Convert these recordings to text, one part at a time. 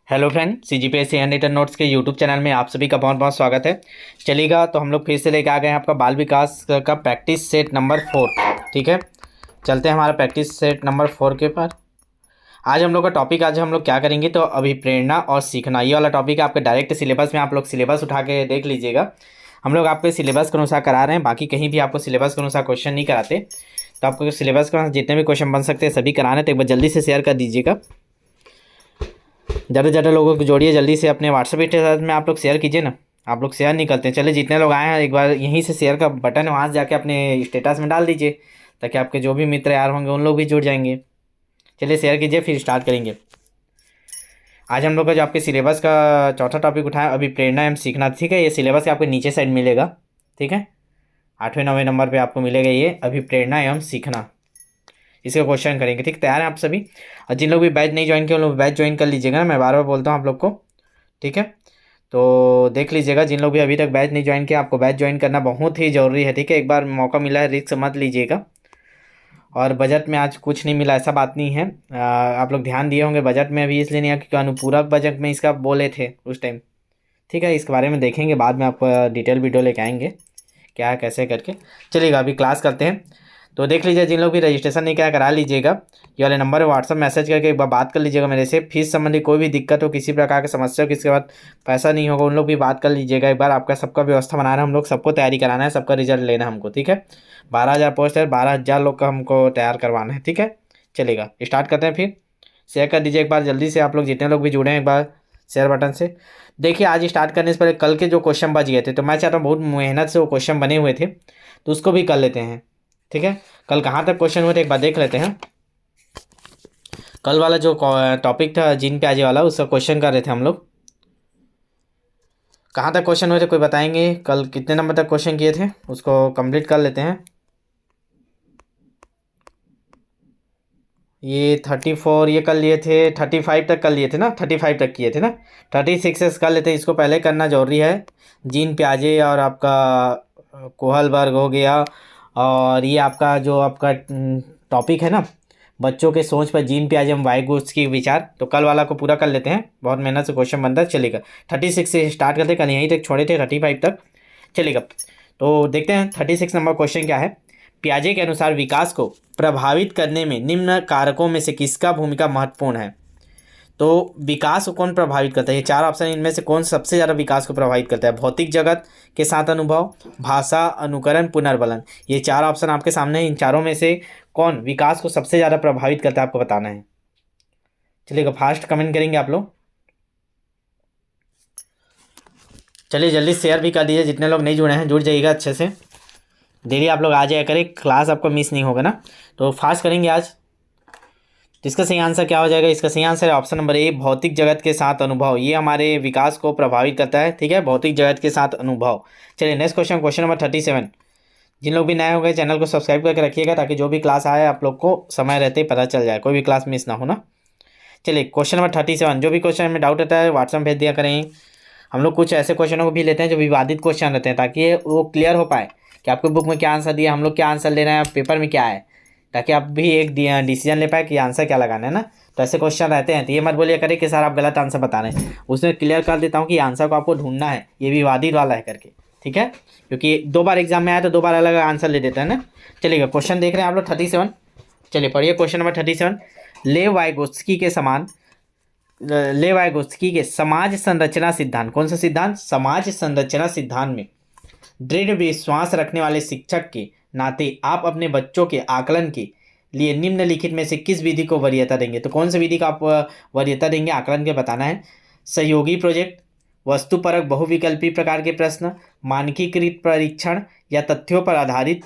Hello friend, CGPSC handwritten notes के YouTube channel में आप सभी का बहुत बहुत स्वागत है। चलिएगा, तो हम लोग फिर से लेके आ गए हैं आपका बाल विकास का प्रैक्टिस सेट नंबर 4। ठीक है, चलते हैं हमारा प्रैक्टिस सेट नंबर 4 के पर। आज हम लोग का टॉपिक आज हम लोग क्या करेंगे, तो अभिप्रेरणा और सीखना, ये वाला टॉपिक है आपके डायरेक्ट सिलेबस में। आप लोग सिलेबस उठा के देख लीजिएगा। हम लोग आपके सिलेबस के अनुसार करा रहे हैं, बाकी कहीं भी आपको सिलेबस के अनुसार क्वेश्चन नहीं कराते। तो आपको सिलेबस के अनुसार जितने भी क्वेश्चन बन सकते हैं सभी कराने, तो एक बार जल्दी से शेयर कर दीजिएगा। ज़्यादा से ज़्यादा लोगों को जोड़िए, जल्दी से अपने व्हाट्सएप स्टेटस में आप लोग शेयर कीजिए ना। आप लोग शेयर नहीं करते हैं। चलिए, जितने लोग आए हैं एक बार यहीं से शेयर का बटन है, वहाँ से जाके अपने स्टेटस में डाल दीजिए, ताकि आपके जो भी मित्र यार होंगे उन लोग भी जुड़ जाएंगे। चलिए शेयर कीजिए, फिर स्टार्ट करेंगे। आज हम लोग का जो आपके सिलेबस का चौथा टॉपिक उठाया, अभिप्रेरणा एवं सीखना। ठीक है, ये सिलेबस के आपके नीचे साइड मिलेगा। ठीक है, 8वें 9वें नंबर पर आपको मिलेगा ये अभिप्रेरणा एवं सीखना। इसका क्वेश्चन करेंगे। ठीक, तैयार हैं आप सभी? और जिन लोग भी बैच नहीं ज्वाइन किए उन लोग बैच ज्वाइन कर लीजिएगा ना, मैं बार बार बोलता हूँ आप लोग को। ठीक है, तो देख लीजिएगा, जिन लोग भी अभी तक बैच नहीं ज्वाइन किया, आपको बैच ज्वाइन करना बहुत ही ज़रूरी है। ठीक है, एक बार मौका मिला है, रिस्क मत लीजिएगा। और बजट में आज कुछ नहीं मिला, ऐसा बात नहीं है। आप लोग ध्यान दिए होंगे बजट में, अभी इसलिए नहीं क्योंकि अनुपूरक बजट में इसका बोले थे उस टाइम। ठीक है, इसके बारे में देखेंगे, बाद में आपको डिटेल वीडियो लेके आएंगे क्या कैसे करके। चलिएगा, अभी क्लास करते हैं। तो देख लीजिए, जिन लोग भी रजिस्ट्रेशन नहीं किया करा लीजिएगा। ये वाले नंबर है, व्हाट्सअप मैसेज करके एक बार बात कर लीजिएगा मेरे से। फीस संबंधी कोई भी दिक्कत हो, किसी प्रकार की समस्या हो, किसके बाद पैसा नहीं होगा, उन लोग भी बात कर लीजिएगा एक बार। आपका सबका व्यवस्था बनाना है, हम लोग सबको तैयारी कराना है, सबका रिजल्ट लेना है हमको। ठीक है, 12,000 पोस्ट है, 12,000 लोग का हमको तैयार करवाना है। ठीक है, चलेगा, स्टार्ट करते हैं। फिर शेयर कर दीजिए एक बार जल्दी से, आप लोग जितने लोग भी जुड़े हैं एक बार शेयर बटन से। देखिए, आज स्टार्ट करने से पहले कल के जो क्वेश्चन बच गए थे, तो मैं चाहता हूँ, बहुत मेहनत से वो क्वेश्चन बने हुए थे, तो उसको भी कर लेते हैं। ठीक है, कल कहाँ तक क्वेश्चन हुए थे एक बार देख लेते हैं। कल वाला जो टॉपिक था जीन प्याजे वाला, उसका क्वेश्चन कर रहे थे हम लोग। कहाँ तक क्वेश्चन हुए थे कोई बताएंगे? कल कितने नंबर तक क्वेश्चन किए थे, उसको कंप्लीट कर लेते हैं। ये 34 ये कर लिए थे, 35 तक कर लिए थे ना, 35 तक किए थे ना। 36 कर लेते हैं, इसको पहले करना जरूरी है। जीन प्याजे और आपका कोहलबर्ग हो गया, और ये आपका जो आपका टॉपिक है ना, बच्चों के सोच पर जीन प्याजे एवं वाइगोट्स की विचार, तो कल वाला को पूरा कर लेते हैं। बहुत मेहनत से क्वेश्चन बनता है। चलेगा, 36 से स्टार्ट करते हैं, कल यहीं तक छोड़े थे 35 तक। चलेगा, तो देखते हैं 36 नंबर क्वेश्चन क्या है। पियाजे के अनुसार विकास को प्रभावित करने में निम्न कारकों में से किसका भूमिका महत्वपूर्ण है? तो विकास को कौन प्रभावित करता है? ये चार ऑप्शन, इनमें से कौन सबसे ज़्यादा विकास को प्रभावित करता है? भौतिक जगत के साथ अनुभव, भाषा, अनुकरण, पुनर्बलन, ये चार ऑप्शन आपके सामने है। इन चारों में से कौन विकास को सबसे ज़्यादा प्रभावित करता है, आपको बताना है। चलिएगा, फास्ट कमेंट करेंगे आप लोग। चलिए जल्दी शेयर भी कर दीजिए, जितने लोग नहीं जुड़े हैं जुड़ जाइएगा अच्छे से। डेली आप लोग आ जाया करें, क्लास आपको मिस नहीं होगा ना, तो फास्ट करेंगे आज। तो इसका सही आंसर क्या हो जाएगा? इसका सही आंसर है ऑप्शन नंबर ए, भौतिक जगत के साथ अनुभव। ये हमारे विकास को प्रभावित करता है। ठीक है, भौतिक जगत के साथ अनुभव। चलिए नेक्स्ट क्वेश्चन, क्वेश्चन नंबर 37। जिन लोग भी नए हो गए चैनल को सब्सक्राइब करके रखिएगा, ताकि जो भी क्लास आए आप लोग को समय रहते ही पता चल जाए, कोई भी क्लास मिस ना हो ना। चलिए क्वेश्चन नंबर 37, जो भी क्वेश्चन में डाउट रहता है व्हाट्सएप भेज दिया करें। हम लोग कुछ ऐसे क्वेश्चनों को भी लेते हैं जो विवादित क्वेश्चन रहते हैं, ताकि वो क्लियर हो पाए कि आपको बुक में क्या आंसर दिया, हम लोग क्या आंसर ले रहे हैं, पेपर में क्या है, ताकि आप भी एक डिसीजन ले पाए कि आंसर क्या लगाना है ना। तो ऐसे क्वेश्चन रहते हैं, तो ये मत बोलिए करें कि सर आप गलत आंसर बता रहे हैं। उसमें क्लियर कर देता हूँ कि आंसर को आपको ढूंढना है, ये विवादित वाला है करके। ठीक है, क्योंकि 2 बार एग्जाम में आया तो 2 बार अलग आंसर ले देता है ना। चलिएगा, क्वेश्चन देख रहे हैं आप लोग 37। चलिए पढ़िए क्वेश्चन नंबर 37। लेव वाइगोत्स्की के समान लेव वाइगोत्स्की के समाज संरचना सिद्धांत, कौन सा सिद्धांत? समाज संरचना सिद्धांत में दृढ़ विश्वास रखने वाले शिक्षक के नाते आप अपने बच्चों के आकलन के लिए निम्नलिखित में से किस विधि को वरीयता देंगे? तो कौन सी विधि का आप वरीयता देंगे आकलन के बताना है। सहयोगी प्रोजेक्ट, वस्तुपरक बहुविकल्पी प्रकार के प्रश्न, मानकीकृत परीक्षण, या तथ्यों पर आधारित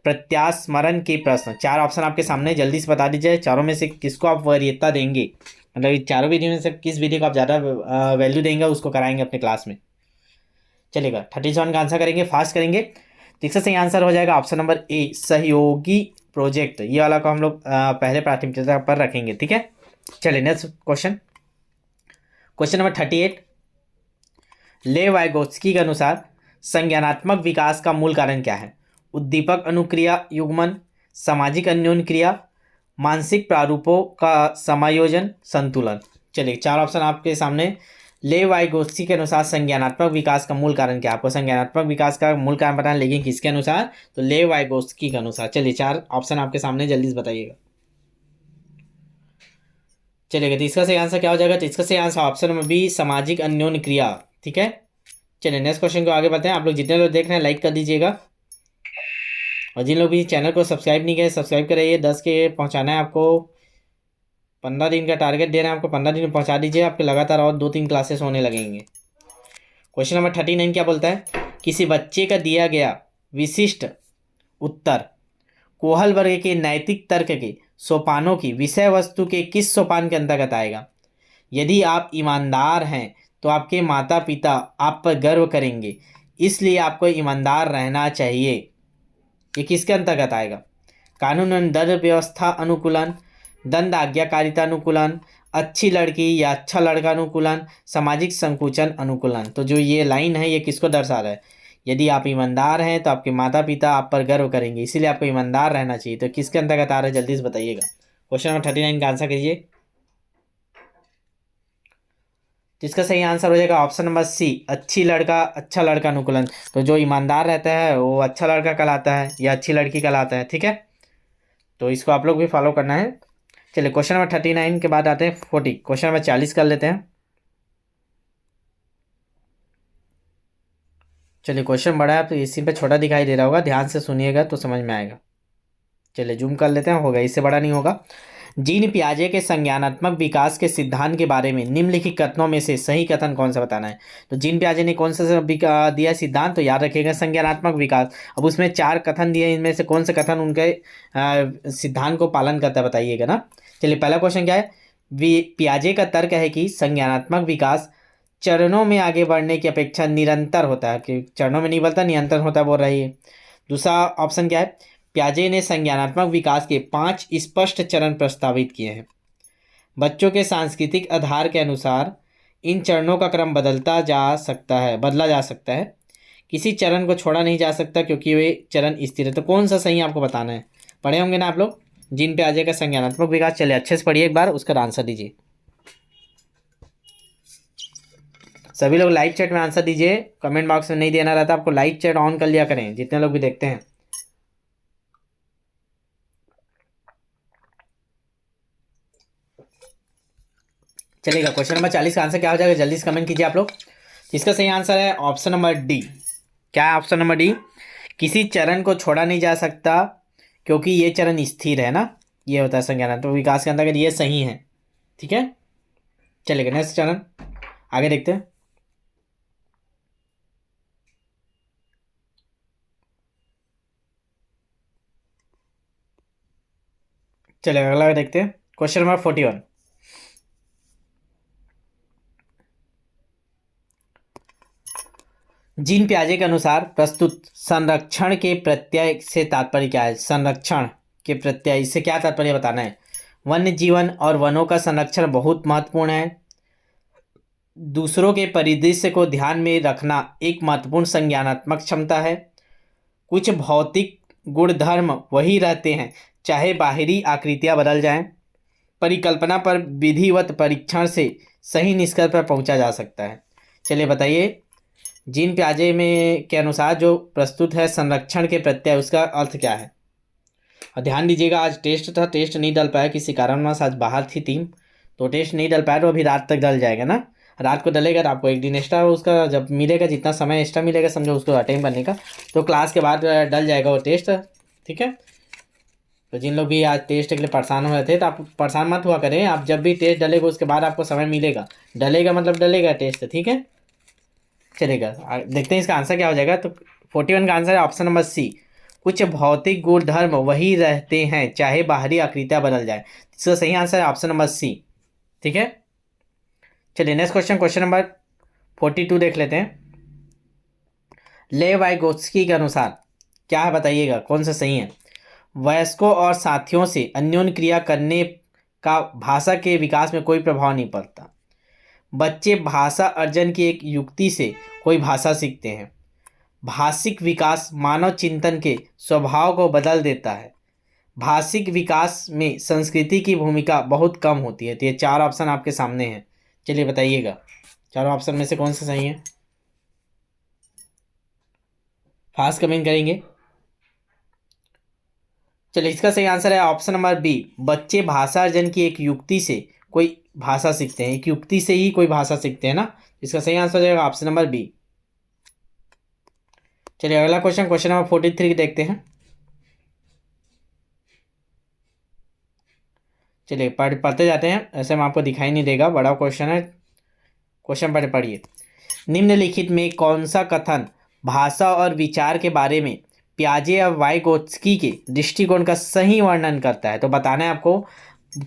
प्रत्यास्मरण के प्रश्न। 4 ऑप्शन आपके सामने, जल्दी से बता दीजिए चारों में से किसको आप वरीयता देंगे, मतलब चारों विधि में से किस विधि को आप ज़्यादा वैल्यू देंगे, उसको कराएंगे अपने क्लास में। चलेगा, 37 का आंसर करेंगे, फास्ट करेंगे। तो इसका सही आंसर हो जाएगा ऑप्शन नंबर ए, सहयोगी प्रोजेक्ट। ये वाला को हम लोग पहले प्राथमिकता पर रखेंगे। ठीक है, चलिए नेक्स्ट क्वेश्चन, क्वेश्चन नंबर 38। लेव वाइगोत्स्की के अनुसार संज्ञानात्मक विकास का मूल कारण क्या है? उद्दीपक अनुक्रिया युग्मन, सामाजिक अन्योन्य क्रिया, मानसिक प्रारूपों का समायोजन, संतुलन। चलिए 4 ऑप्शन आपके सामने। लेव वाइगोत्स्की के अनुसार संज्ञानात्मक विकास का मूल कारण क्या? आपको संज्ञानात्मक विकास का मूल कारण बताना, लेकिन किसके अनुसार? तो लेव वाइगोत्स्की के अनुसार। चलिए 4 ऑप्शन आपके सामने, जल्दी से बताइएगा। चलिए तो इसका सही आंसर क्या हो जाएगा? तो इसका सही आंसर ऑप्शन नंबर बी, सामाजिक अन्योन्य क्रिया। ठीक है, चलिए नेक्स्ट क्वेश्चन को आगे बढ़ते हैं। आप लोग जितने लोग देख रहे हैं लाइक कर दीजिएगा, और जिन लोग भी चैनल को सब्सक्राइब नहीं किए सब्सक्राइब करिए। 10 के पहुंचाना है आपको, 15 दिन का टारगेट दे रहे हैं आपको, 15 दिन में पहुंचा दीजिए। आपके लगातार और 2-3 क्लासेस होने लगेंगे। क्वेश्चन नंबर 39 क्या बोलता है? किसी बच्चे का दिया गया विशिष्ट उत्तर कोहल वर्ग के नैतिक तर्क के सोपानों की विषय वस्तु के किस सोपान के अंतर्गत आएगा? यदि आप ईमानदार हैं तो आपके माता पिता आप पर गर्व करेंगे, इसलिए आपको ईमानदार रहना चाहिए। ये किसके अंतर्गत आएगा? कानून एवं दंड व्यवस्था अनुकूलन, दंड आज्ञाकारिता अनुकूलन, अच्छी लड़की या अच्छा लड़का अनुकूलन, सामाजिक संकुचन अनुकूलन। तो जो ये लाइन है ये किसको दर्शा रहा है? यदि आप ईमानदार हैं तो आपके माता पिता आप पर गर्व करेंगे, इसीलिए आपको ईमानदार रहना चाहिए। तो किसके अंतर्गत आ रहा है, जल्दी से बताइएगा। क्वेश्चन नंबर 39 का आंसर कीजिए। जिसका सही आंसर हो जाएगा ऑप्शन नंबर सी, अच्छा लड़का अनुकूलन। तो जो ईमानदार रहता है वो अच्छा लड़का कहलाता है या अच्छी लड़की कहलाता है। ठीक है, तो इसको आप लोग भी फॉलो करना है। चलिए क्वेश्चन नंबर 39 के बाद आते हैं 40। क्वेश्चन नंबर 40 कर लेते हैं। चलिए क्वेश्चन बड़ा है तो इसी पे छोटा दिखाई दे रहा होगा, ध्यान से सुनिएगा तो समझ में आएगा। चलिए जूम कर लेते हैं, होगा इससे बड़ा नहीं होगा। जीन पियाजे के संज्ञानात्मक विकास के सिद्धांत के बारे में निम्नलिखित कथनों में से सही कथन कौन सा बताना है? तो जीन पियाजे ने कौन सा दिया सिद्धांत? तो याद रखिएगा संज्ञानात्मक विकास। अब उसमें 4 कथन दिए, इनमें से कौन सा कथन उनके सिद्धांत को पालन करता है बताइएगा ना। चलिए पहला क्वेश्चन क्या है? पियाजे का तर्क है कि संज्ञानात्मक विकास चरणों में आगे बढ़ने की अपेक्षा निरंतर होता है, कि चरणों में नहीं बढ़ता निरंतर होता है बोल रही है। दूसरा ऑप्शन क्या है? पियाजे ने संज्ञानात्मक विकास के 5 स्पष्ट चरण प्रस्तावित किए हैं। बच्चों के सांस्कृतिक आधार के अनुसार इन चरणों का क्रम बदला जा सकता है। किसी चरण को छोड़ा नहीं जा सकता क्योंकि वे चरण स्थिर है। तो कौन सा सही आपको बताना है? पढ़े होंगे ना आप लोग जीन पियाजे का संज्ञानात्मक विकास। चलिए अच्छे से पढ़िए एक बार, उसका आंसर दीजिए। सभी लोग लाइव चैट में आंसर दीजिए, कमेंट बॉक्स में नहीं देना रहता आपको। लाइव चैट ऑन कर लिया करें, जितने लोग भी देखते हैं। चलेगा, क्वेश्चन नंबर 40 का आंसर क्या हो जाएगा, जल्दी से कमेंट कीजिए आप लोग। इसका सही आंसर है ऑप्शन नंबर डी। क्या है ऑप्शन नंबर डी? किसी चरण को छोड़ा नहीं जा सकता क्योंकि ये चरण स्थिर है ना, ये होता है संज्ञानात्मक विकास के अंतर्गत, ये सही है। ठीक है, चलेगा नेक्स्ट चरण आगे देखते हैं। चलेगा अगला देखते हैं, क्वेश्चन नंबर 41। जीन पियाजे के अनुसार प्रस्तुत संरक्षण के प्रत्यय से तात्पर्य क्या है? संरक्षण के प्रत्यय से क्या तात्पर्य बताना है? वन्य जीवन और वनों का संरक्षण बहुत महत्वपूर्ण है। दूसरों के परिदृश्य को ध्यान में रखना एक महत्वपूर्ण संज्ञानात्मक क्षमता है। कुछ भौतिक गुणधर्म वही रहते हैं चाहे बाहरी आकृतियां बदल जाएं। परिकल्पना पर विधिवत परीक्षण से सही निष्कर्ष पर पहुंचा जा सकता है। चलिए बताइए, जीन पियाजे में के अनुसार जो प्रस्तुत है संरक्षण के प्रत्यय, उसका अर्थ क्या है? और ध्यान दीजिएगा, आज टेस्ट था, टेस्ट नहीं डल पाया किसी कारणवश, आज बाहर थी टीम तो टेस्ट नहीं डल पाया। तो अभी रात तक डल जाएगा ना, रात को डलेगा तो आपको एक दिन एक्स्ट्रा उसका जब मिलेगा, जितना समय एक्स्ट्रा मिलेगा समझो उसको अटेंड करने का, तो क्लास के बाद डल जाएगा वो टेस्ट। ठीक है, तो जिन लोग भी आज टेस्ट के लिए परेशान हो रहे थे तो आप परेशान मत हुआ करें। आप जब भी टेस्ट डलेगा उसके बाद आपको समय मिलेगा, डलेगा मतलब डलेगा टेस्ट। ठीक है, चलेगा देखते हैं इसका आंसर क्या हो जाएगा। तो 41 का आंसर है ऑप्शन नंबर सी, कुछ भौतिक गुणधर्म वही रहते हैं चाहे बाहरी आकृतियां बदल जाए। इसका सही आंसर है ऑप्शन नंबर सी। ठीक है, चलिए नेक्स्ट क्वेश्चन, क्वेश्चन नंबर 42 देख लेते हैं। लेव वाइगोत्स्की के अनुसार क्या है बताइएगा, कौन सा सही है? वयस्कों और साथियों से अन्योन्य क्रिया करने का भाषा के विकास में कोई प्रभाव नहीं पड़ता। बच्चे भाषा अर्जन की एक युक्ति से कोई भाषा सीखते हैं। भाषिक विकास मानव चिंतन के स्वभाव को बदल देता है। भाषिक विकास में संस्कृति की भूमिका बहुत कम होती है। तो ये चार ऑप्शन आपके सामने हैं, चलिए बताइएगा चारों ऑप्शन में से कौन सा सही है। फास्ट कमेंट करेंगे। चलिए इसका सही आंसर है ऑप्शन नंबर बी, बच्चे भाषा अर्जन की एक युक्ति से कोई भाषा सीखते हैं, एक युक्ति से ही कोई भाषा सीखते हैं ना। इसका सही आंसर हो जाएगा ऑप्शन नंबर बी। चलिए अगला क्वेश्चन, क्वेश्चन नंबर 43 देखते हैं। चलिए पढ़ते जाते हैं, ऐसे में आपको दिखाई नहीं देगा, बड़ा क्वेश्चन है। क्वेश्चन पढ़िए। निम्नलिखित में कौन सा कथन भाषा और विचार के बारे में पियाजे और वाइगोत्स्की के दृष्टिकोण का सही वर्णन करता है। तो बताना है आपको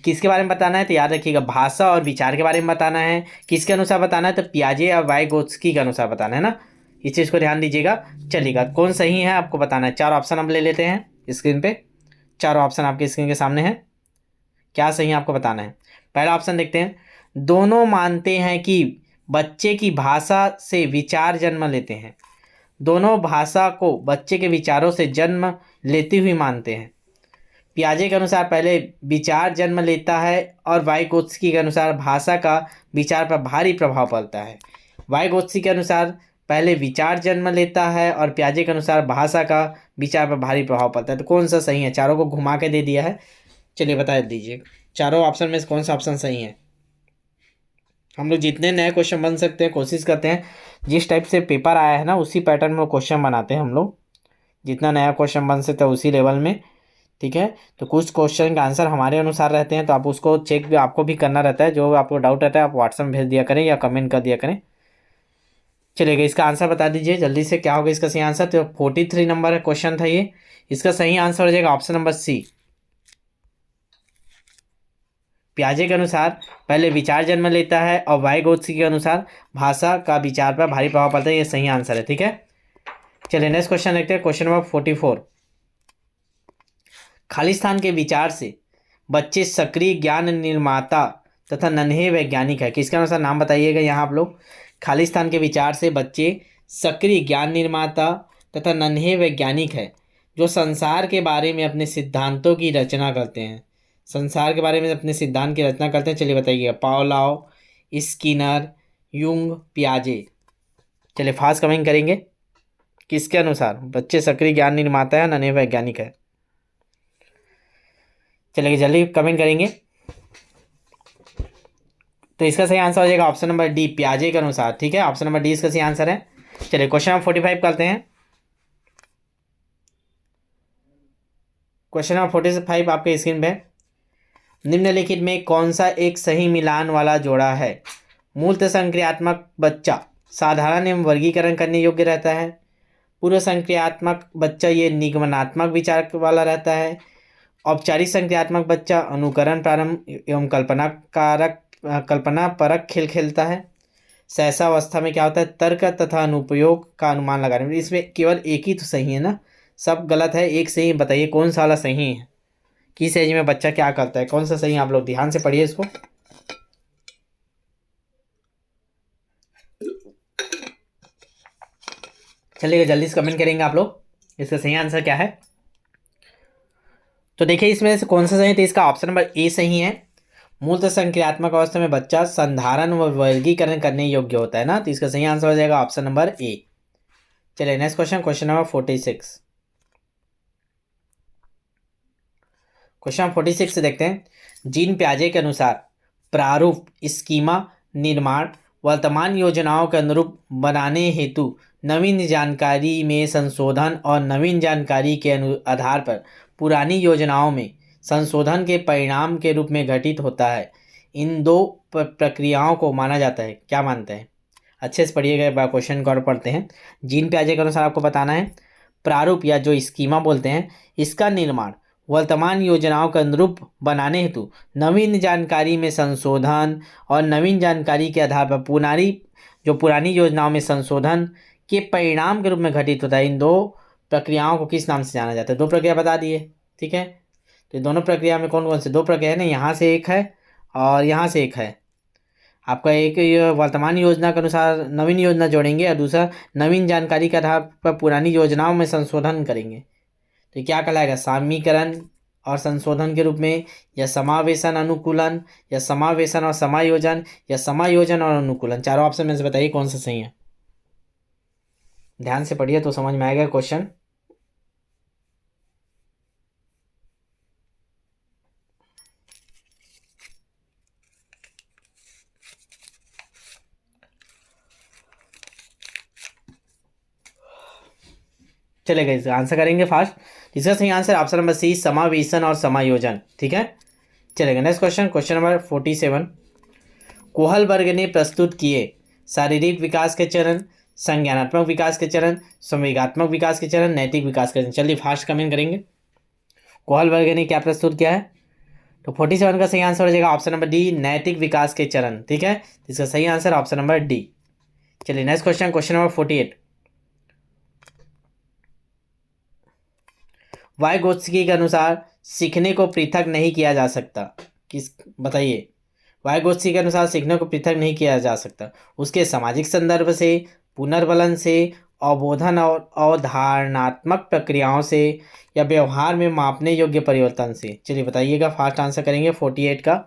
किसके बारे में बताना है, तो याद रखिएगा भाषा और विचार के बारे में बताना है। किसके अनुसार बताना है, तो पियाजे और वाइगोत्स्की के अनुसार बताना है ना, इस चीज़ को ध्यान दीजिएगा। चलिएगा कौन सही है आपको बताना है। चार ऑप्शन हम ले लेते हैं स्क्रीन पे, चारों ऑप्शन आपके स्क्रीन के सामने हैं, क्या सही है आपको बताना है। पहला ऑप्शन देखते हैं, दोनों मानते हैं कि बच्चे की भाषा से विचार जन्म लेते हैं। दोनों भाषा को बच्चे के विचारों से जन्म लेती हुई मानते हैं। पियाजे के अनुसार पहले विचार जन्म लेता है और वाइगोत्स्की के अनुसार भाषा का विचार पर भारी प्रभाव पड़ता है। वाइगोत्स्की के अनुसार पहले विचार जन्म लेता है और पियाजे के अनुसार भाषा का विचार पर भारी प्रभाव पड़ता है। तो कौन सा सही है, चारों को घुमा के दे दिया है, चलिए बता दीजिए चारों ऑप्शन में से कौन सा ऑप्शन सही है। हम लोग जितने नए क्वेश्चन बन सकते हैं कोशिश करते हैं, जिस टाइप से पेपर आया है ना उसी पैटर्न में क्वेश्चन बनाते हैं हम लोग, जितना नया क्वेश्चन बन सकता है उसी लेवल में, ठीक है। तो कुछ क्वेश्चन का आंसर हमारे अनुसार रहते हैं, तो आप उसको चेक भी आपको भी करना रहता है। जो आपको डाउट रहता है आप व्हाट्सएप में भेज दिया करें या कमेंट कर दिया करें। चलिएगा इसका आंसर बता दीजिए जल्दी से, क्या होगा इसका सही आंसर। तो 43 नंबर क्वेश्चन था ये, इसका सही आंसर हो जाएगा ऑप्शन नंबर सी। पियाजे के अनुसार पहले विचार जन्म लेता है और वाइगोत्स्की के अनुसार भाषा का विचार पर भारी प्रभाव पड़ता है, ये सही आंसर है, ठीक है। चलिए नेक्स्ट क्वेश्चन देखते हैं, क्वेश्चन नंबर 44। खालिस्तान के विचार से बच्चे सक्रिय ज्ञान निर्माता तथा नन्हे वैज्ञानिक है, किसके अनुसार नाम बताइएगा यहाँ आप लोग। खालिस्तान के विचार से बच्चे सक्रिय ज्ञान निर्माता तथा नन्हे वैज्ञानिक है जो संसार के बारे में अपने सिद्धांतों की रचना करते हैं। संसार के बारे में अपने सिद्धांत की रचना करते हैं, चलिए बताइएगा पावलोव, स्किनर, युंग, पियाजे। चलिए फास्ट कमेंट करेंगे, किसके अनुसार बच्चे सक्रिय ज्ञान निर्माता है नन्हे वैज्ञानिक है। चलिए जल्दी कमेंट करेंगे। तो इसका सही आंसर हो जाएगा ऑप्शन नंबर डी, पियाजे के अनुसार, ठीक है। ऑप्शन नंबर डी इसका सही आंसर है। चलिए क्वेश्चन नंबर 45 करते हैं। क्वेश्चन नंबर 45 आपके स्क्रीन पे, निम्नलिखित में कौन सा एक सही मिलान वाला जोड़ा है। मूलतः संक्रियात्मक बच्चा साधारण एवं वर्गीकरण करने योग्य रहता है। पूर्व संक्रियात्मक बच्चा ये निगमनात्मक विचार वाला रहता है। औपचारिक संक्रियात्मक बच्चा अनुकरण प्रारंभ एवं कल्पना परक खेल खेलता है। सहसावस्था में क्या होता है, तर्क तथा अनुप्रयोग का अनुमान लगाने में। इसमें केवल एक ही तो सही है ना, सब गलत है, एक सही। बताइए कौन सा वाला सही है, किस एज में बच्चा क्या करता है, कौन सा सही है। आप लोग ध्यान से पढ़िए इसको। चलिए जल्दी से कमेंट करेंगे आप लोग, इसका सही आंसर क्या है। तो देखिए इसमें से कौन सा सही है, तो इसका ऑप्शन नंबर ए सही है। मूलतः संक्रियात्मक अवस्था में बच्चा संधारण व वर्गीकरण करने योग्य होता है ना, तो इसका सही आंसर हो जाएगा ऑप्शन नंबर ए। चलिए next question, question number 46। Question 46 से देखते हैं, जीन पियाजे के अनुसार प्रारूप स्कीमा निर्माण वर्तमान योजनाओं के अनुरूप बनाने हेतु नवीन जानकारी में संशोधन और नवीन जानकारी के आधार पर पुरानी योजनाओं में संशोधन के परिणाम के रूप में घटित होता है। इन दो प्रक्रियाओं को माना जाता है, क्या मानते हैं। अच्छे से पढ़िएगा, क्वेश्चन को और पढ़ते हैं। जीन पियाजे के अनुसार आपको बताना है प्रारूप या जो स्कीमा बोलते हैं, इसका निर्माण वर्तमान योजनाओं के अनुरूप बनाने हेतु नवीन जानकारी में संशोधन और नवीन जानकारी के आधार पर पुरानी योजनाओं में संशोधन के परिणाम के रूप में घटित होता है। इन दो प्रक्रियाओं को किस नाम से जाना जाता है, दो प्रक्रिया बता दिए, ठीक है। तो दोनों प्रक्रिया में कौन कौन से दो प्रक्रिया है ना, यहाँ से एक है और यहाँ से एक है। आपका एक वर्तमान योजना के अनुसार नवीन योजना जोड़ेंगे और दूसरा नवीन जानकारी के आधार पर पुरानी योजनाओं में संशोधन करेंगे। तो क्या कहलाएगा, सामीकरण और संशोधन के रूप में, या समावेशन अनुकूलन, या समावेशन और समायोजन, या समायोजन और अनुकूलन। चारों ऑप्शन में से बताइए कौन सा सही है। ध्यान से पढ़िए तो समझ में आएगा क्वेश्चन। चलेगा, इसका आंसर करेंगे फास्ट। इसका सही आंसर ऑप्शन नंबर सी, समावेशन और समायोजन। ठीक है, चलेगा next question. Question number 47, Kohlberg ने प्रस्तुत किए शारीरिक विकास के चरण, संज्ञानात्मक विकास के चरण, संवेगात्मक विकास के चरण, नैतिक विकास के चरण। चलिए फास्ट कमेंट करेंगे। कोहलबर्ग ने क्या प्रस्तुत किया है? तो 47 का सही आंसर हो जाएगा ऑप्शन नंबर डी, नैतिक विकास के चरण। ठीक है, इसका सही आंसर ऑप्शन नंबर डी। चलिए next question, question number 48, Vygotsky के अनुसार सीखने को पृथक नहीं किया जा सकता। किस, बताइए। वाइगोत्स्की के अनुसार सीखने को पृथक नहीं किया जा सकता उसके सामाजिक संदर्भ से, पुनर्बलन से, अवबोधन और अवधारणात्मक प्रक्रियाओं से, या व्यवहार में मापने योग्य परिवर्तन से। चलिए बताइएगा, फास्ट आंसर करेंगे 48 का।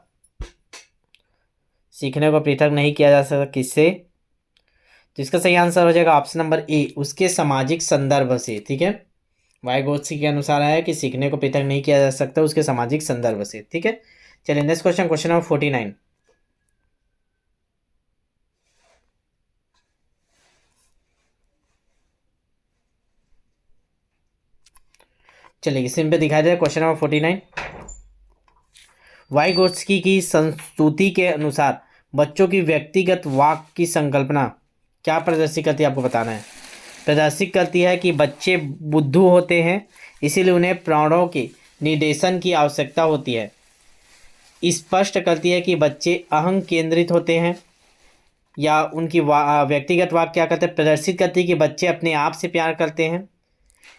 सीखने को पृथक नहीं किया जा सकता किससे? तो इसका सही आंसर हो जाएगा ऑप्शन नंबर ए, उसके सामाजिक संदर्भ से। ठीक है, वाइगोत्स्की के अनुसार है कि सीखने को पृथक नहीं किया जा सकता उसके सामाजिक संदर्भ से। ठीक है, चलिए नेक्स्ट क्वेश्चन, क्वेश्चन नंबर 49, चलिए इस पे दिखाई दे रहा है क्वेश्चन नंबर 49, वाइगोत्स्की की संस्तुति के अनुसार बच्चों की व्यक्तिगत वाक की संकल्पना क्या प्रदर्शित करती है? आपको बताना है। प्रदर्शित करती है कि बच्चे बुद्धू होते हैं, इसीलिए उन्हें प्राणों के निर्देशन की आवश्यकता होती है। स्पष्ट करती है कि बच्चे अहं केंद्रित होते हैं, या उनकी व्यक्तिगत वाक क्या करते हैं? प्रदर्शित करती है कि बच्चे अपने आप से प्यार करते हैं।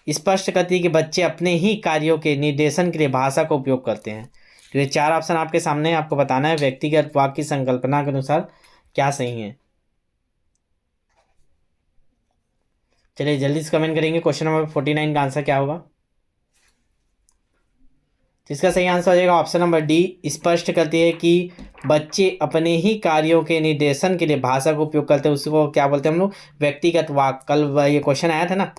स्पष्ट करती है कि बच्चे अपने ही कार्यों के निर्देशन के लिए भाषा का उपयोग करते हैं। तो ये चार ऑप्शन आपके सामने है, आपको बताना है व्यक्तिगत वाक की संकल्पना के अनुसार क्या सही है। चलिए जल्दी से कमेंट करेंगे, क्वेश्चन नंबर 49 का आंसर क्या होगा? इसका सही आंसर हो जाएगा ऑप्शन नंबर डी, स्पष्ट करती है कि बच्चे अपने ही कार्यों के निर्देशन के लिए भाषा का उपयोग करते हैं। उसको क्या बोलते हैं हम लोग? व्यक्तिगत वाक। कल ये क्वेश्चन आया था ना,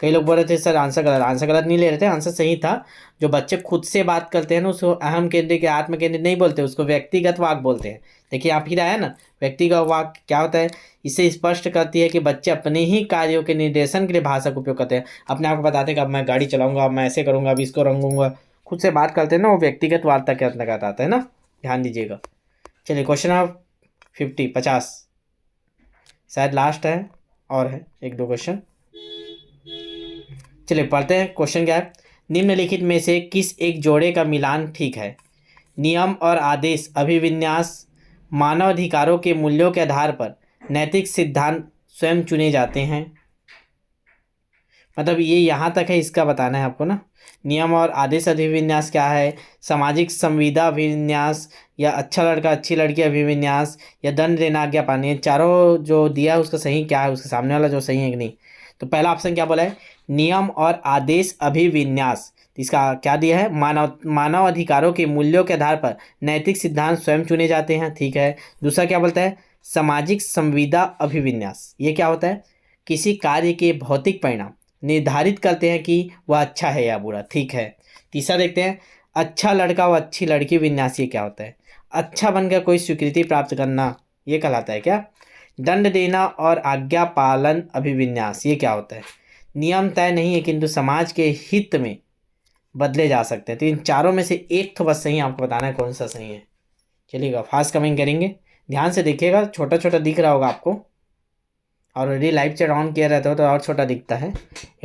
कई लोग बोल रहे थे सर आंसर गलत। आंसर गलत नहीं ले रहे थे, आंसर सही था। जो बच्चे खुद से बात करते हैं ना, उसको अहम केंद्रित या आत्म केंद्रित नहीं बोलते, उसको व्यक्तिगत वाक बोलते हैं। देखिए आप ही रहा है ना, व्यक्तिगत वाक क्या होता है? इसे स्पष्ट करती है कि बच्चे अपने ही कार्यों के निर्देशन के लिए भाषा का उपयोग करते हैं। अपने आप को बताते हैं कि अब मैं गाड़ी चलाऊंगा, अब मैं ऐसे करूंगा, अब इसको रंगूंगा, खुद से बात करते हैं ना, वो व्यक्तिगत वार्ता के अंतर्गत आता है ना, ध्यान दीजिएगा। चलिए क्वेश्चन नंबर 50 शायद लास्ट है, और है एक दो क्वेश्चन। चलिए पढ़ते हैं, क्वेश्चन क्या है? निम्नलिखित में से किस एक जोड़े का मिलान ठीक है? नियम और आदेश अभिविन्यास मानवाधिकारों के मूल्यों के आधार पर नैतिक सिद्धांत स्वयं चुने जाते हैं। मतलब ये यहाँ तक है, इसका बताना है आपको ना। नियम और आदेश अभिविन्यास क्या है? सामाजिक संविदा अभिविन्यास, या अच्छा लड़का अच्छी लड़की अभिविन्यास, या दंड देना आज्ञा पानी। चारों जो दिया है उसका सही क्या है, उसके सामने वाला जो सही है कि नहीं। तो पहला ऑप्शन क्या बोला है? नियम और आदेश अभिविन्यास। इसका क्या दिया है? मानव अधिकारों के मूल्यों के आधार पर नैतिक सिद्धांत स्वयं चुने जाते हैं। ठीक है। दूसरा क्या बोलता है? सामाजिक संविदा अभिविन्यास। ये क्या होता है? किसी कार्य के भौतिक परिणाम निर्धारित करते हैं कि वह अच्छा है या बुरा। ठीक है। तीसरा देखते हैं, अच्छा लड़का व अच्छी लड़की विन्यास। ये क्या होता है? अच्छा बनकर कोई स्वीकृति प्राप्त करना, ये कहलाता है क्या? दंड देना और आज्ञा पालन अभिविन्यास। ये क्या होता है? नियम तय नहीं है किंतु समाज के हित में बदले जा सकते हैं। तो इन चारों में से एक तो बस सही, आपको बताना है कौन सा सही है। चलिएगा फास्ट कमेंट करेंगे, ध्यान से देखिएगा। छोटा छोटा दिख रहा होगा आपको, ऑलरेडी लाइव चैट ऑन किया रहता हो तो और छोटा दिखता है,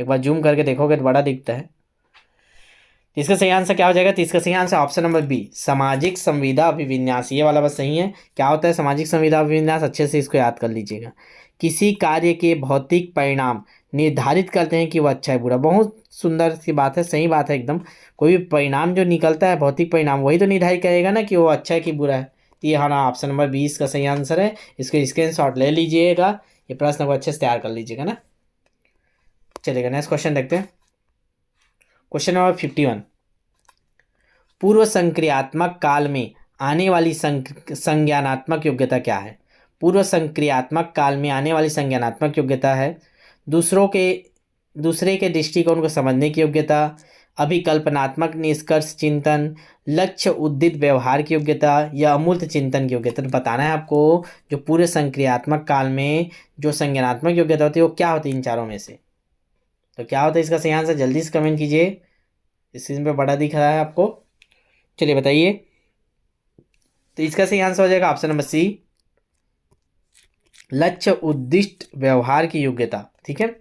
एक बार जूम करके देखोगे तो बड़ा दिखता है। इसका सही आंसर क्या हो जाएगा? तो इसका सही आंसर ऑप्शन नंबर बी, सामाजिक संविदा अभिविन्यास। ये वाला बस सही है। क्या होता है सामाजिक संविदा अभिविन्यास? अच्छे से इसको याद कर लीजिएगा। किसी कार्य के भौतिक परिणाम निर्धारित करते हैं कि वह अच्छा है बुरा। बहुत सुंदर सी बात है, सही बात है एकदम। कोई भी परिणाम जो निकलता है, भौतिक परिणाम, वही तो निर्धारित करेगा ना कि वो अच्छा है कि बुरा है। तो ये हमारा ऑप्शन नंबर 20 का सही आंसर है। इसको स्क्रीनशॉट ले लीजिएगा, ये प्रश्न को अच्छे से तैयार कर लीजिएगा ना। चलिएगा नेक्स्ट क्वेश्चन देखते हैं, क्वेश्चन नंबर 51। पूर्व संक्रियात्मक काल में आने वाली संज्ञानात्मक योग्यता क्या है? पूर्व संक्रियात्मक काल में आने वाली संज्ञानात्मक योग्यता है दूसरे के दृष्टिकोण को समझने की योग्यता, अभिकल्पनात्मक निष्कर्ष चिंतन, लक्ष्य उद्दित व्यवहार की योग्यता या अमूर्त चिंतन की योग्यता। तो बताना है आपको जो पूरे संक्रियात्मक काल में जो संज्ञानात्मक योग्यता होती है वो क्या होती है इन चारों में से। तो क्या होता है इसका सही आंसर, जल्दी से कमेंट कीजिए। स्क्रीन पे बड़ा दिख रहा है आपको, चलिए बताइए। तो इसका सही आंसर हो जाएगा ऑप्शन नंबर सी, लक्ष्य उद्दिष्ट व्यवहार की योग्यता। ठीक है,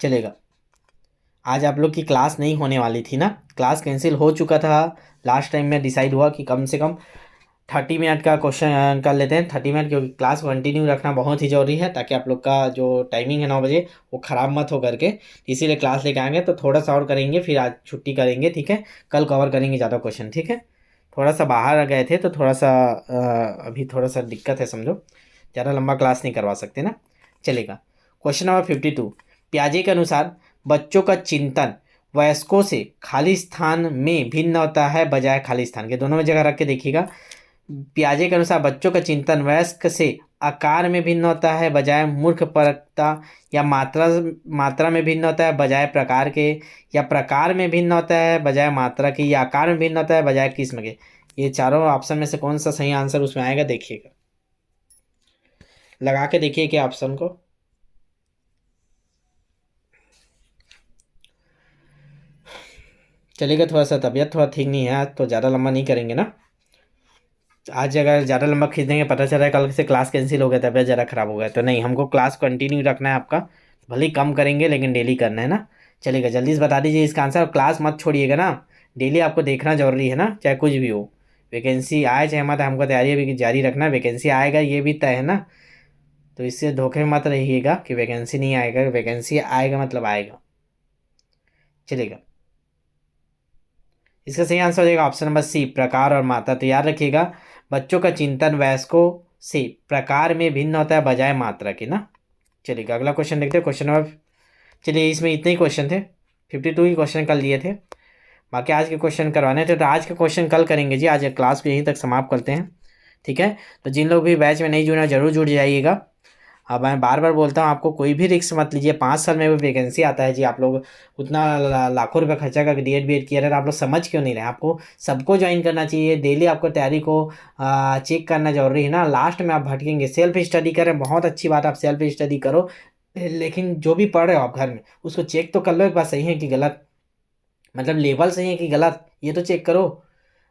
चलेगा। आज आप लोग की क्लास नहीं होने वाली थी ना, क्लास कैंसिल हो चुका था लास्ट टाइम में, डिसाइड हुआ कि कम से कम 30 मिनट का क्वेश्चन कर लेते हैं, 30 मिनट, क्योंकि क्लास कंटिन्यू रखना बहुत ही ज़रूरी है ताकि आप लोग का जो टाइमिंग है 9 बजे वो ख़राब मत हो करके, इसीलिए क्लास लेके आएंगे। तो थोड़ा सा और करेंगे, फिर आज छुट्टी करेंगे। ठीक है, कल कवर करेंगे ज़्यादा क्वेश्चन। ठीक है, थोड़ा सा बाहर गए थे तो थोड़ा सा अभी थोड़ा सा दिक्कत है, समझो, ज़्यादा लंबा क्लास नहीं करवा सकते ना। चलेगा, क्वेश्चन नंबर 52, पियाजे के अनुसार बच्चों का चिंतन वयस्कों से खाली स्थान में भिन्न होता है बजाय खाली स्थान के। दोनों में जगह रख के देखिएगा। पियाजे के अनुसार बच्चों का चिंतन वयस्क से आकार में भिन्न होता है बजाय मूर्खपरकता, या मात्रा में भिन्न होता है बजाय प्रकार के, या प्रकार में भिन्न होता है बजाय मात्रा के, या आकार में भिन्न होता है बजाय किस्म के। ये चारों ऑप्शन में से कौन सा सही आंसर उसमें आएगा, देखिएगा, लगा के देखिए कि ऑप्शन को। चलेगा, थोड़ा सा तबीयत थोड़ा ठीक नहीं है आज, तो ज़्यादा लंबा नहीं करेंगे ना। आज अगर ज़्यादा लंबा खींचेंगे पता चल रहा है कल से क्लास कैंसिल हो गया, तबीयत ज़रा खराब हो गया, तो नहीं, हमको क्लास कंटिन्यू रखना है आपका, भले ही कम करेंगे लेकिन डेली करना है ना। चलेगा, जल्दी से बता दीजिए इसका आंसर, क्लास मत छोड़िएगा ना, डेली आपको देखना जरूरी है ना, चाहे कुछ भी हो, वैकेंसी आए चाहे मत, हमको तैयारी अभी जारी रखना है। वैकेंसी आएगा ये भी तय है ना, तो इससे धोखे में मत रहिएगा कि वैकेंसी नहीं आएगा, वैकेंसी आएगा मतलब आएगा। चलेगा, इसका सही आंसर हो जाएगा ऑप्शन नंबर सी, प्रकार और मात्रा। तो याद रखिएगा, बच्चों का चिंतन वयस्कों से प्रकार में भिन्न होता है बजाय मात्रा के ना। चलिए अगला क्वेश्चन देखते हैं, क्वेश्चन नंबर, चलिए इसमें इतने ही क्वेश्चन थे, 52 ही क्वेश्चन कल लिए थे, बाकी आज के क्वेश्चन करवाने थे, तो आज के क्वेश्चन कल करेंगे जी। आज क्लास को यहीं तक समाप्त करते हैं। ठीक है, तो जिन लोग भी बैच में नहीं जुड़े जरूर जुड़ जाइएगा। अब मैं बार बार बोलता हूँ आपको, कोई भी रिस्क मत लीजिए, 5 साल में भी वैकेंसी आता है जी। आप लोग उतना लाखों रुपए खर्चा करके DED किया रहे, आप लोग समझ क्यों नहीं रहे? आपको सबको ज्वाइन करना चाहिए, डेली आपको तैयारी को चेक करना जरूरी है ना। लास्ट में आप भटकेंगे, सेल्फ स्टडी करें, बहुत अच्छी बात, आप सेल्फ स्टडी करो, लेकिन जो भी पढ़ रहे हो आप घर में उसको चेक तो कर लो एक बार, सही है कि गलत, मतलब लेवल सही है कि गलत, ये तो चेक करो।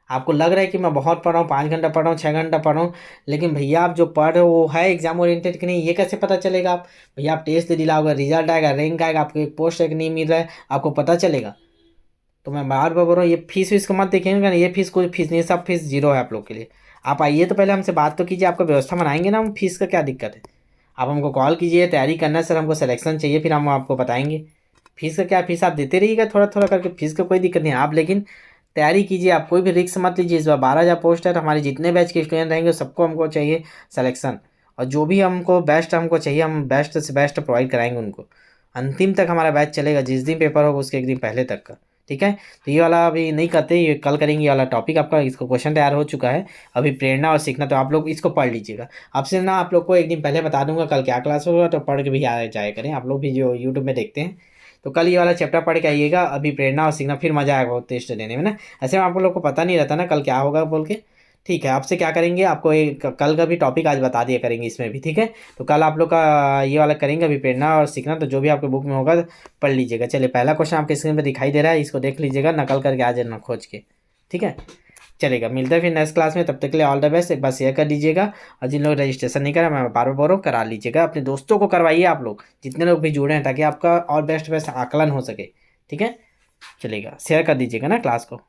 आपको लग रहा है कि मैं बहुत पढ़ रहा हूँ, 5 घंटा पढ़ रहा हूँ, 6 घंटा पढ़ रहा हूँ, लेकिन भैया आप जो पढ़ रहे हो वो है एग्जाम ओरिएंटेड कि नहीं, ये कैसे पता चलेगा? आप भैया आप टेस्ट दिलाओगे, रिजल्ट आएगा, रैंक आएगा, आपको एक पोस्ट एक नहीं मिल रहा है, आपको पता चलेगा। तो मैं बार बार बोल रहा हूँ, ये फीस वीस को मत देखिएगा, ये फीस कोई फीस नहीं, सब फीस जीरो है आप लोग के लिए। आप आइए तो पहले हमसे बात तो कीजिए, आपका व्यवस्था बनाएंगे ना हम, फीस का क्या दिक्कत है? आप हमको कॉल कीजिए, तैयारी करना है सर, हमको सिलेक्शन चाहिए, फिर हम आपको बताएंगे। फीस का क्या, फीस आप देते रहिएगा थोड़ा थोड़ा करके, फीस का कोई दिक्कत नहीं है, आप लेकिन तैयारी कीजिए, आप कोई भी रिस्क मत लीजिए। इस बार 12,000 पोस्ट है, तो हमारे जितने बैच के स्टूडेंट रहेंगे सबको हमको चाहिए सिलेक्शन, और जो भी हमको बेस्ट हमको चाहिए हम बेस्ट से बेस्ट प्रोवाइड कराएंगे उनको। अंतिम तक हमारा बैच चलेगा, जिस दिन पेपर होगा उसके एक दिन पहले तक का। ठीक है, तो ये वाला अभी नहीं करते, ये कल करेंगे, ये वाला टॉपिक आपका, इसको क्वेश्चन तैयार हो चुका है अभी, प्रेरणा और सीखना, तो आप लोग इसको पढ़ लीजिएगा। आपसे ना आप लोग को एक दिन पहले बता दूंगा कल क्या क्लास होगा, तो पढ़ के भी आ जाया करें आप लोग भी जो यूट्यूब में देखते हैं। तो कल ये वाला चैप्टर पढ़ के आइएगा, अभी प्रेरणा और सीखना, फिर मजा आएगा बहुत टेस्ट देने में ना। ऐसे में आप लोग को पता नहीं रहता ना कल क्या होगा बोल के। ठीक है, आपसे क्या करेंगे, आपको एक कल का भी टॉपिक आज बता दिया करेंगे इसमें भी। ठीक है, तो कल आप लोग का ये वाला करेंगे, अभी प्रेरणा और सीखना, तो जो भी आपके बुक में होगा पढ़ लीजिएगा। चलिए पहला क्वेश्चन आपके स्क्रीन पर दिखाई दे रहा है, इसको देख लीजिएगा, नकल करके आ जाना खोज के। ठीक है, चलेगा, मिलता है फिर नेक्स्ट क्लास में, तब तक के लिए ऑल द बेस्ट। एक बार शेयर कर दीजिएगा, और जिन लोग रजिस्ट्रेशन नहीं करा, मैं बार बार बोल रहा हूँ, करा लीजिएगा, अपने दोस्तों को करवाइए, आप लोग जितने लोग भी जुड़े हैं, ताकि आपका और बेस्ट बेस्ट आकलन हो सके। ठीक है, चलेगा, शेयर कर दीजिएगा ना क्लास को।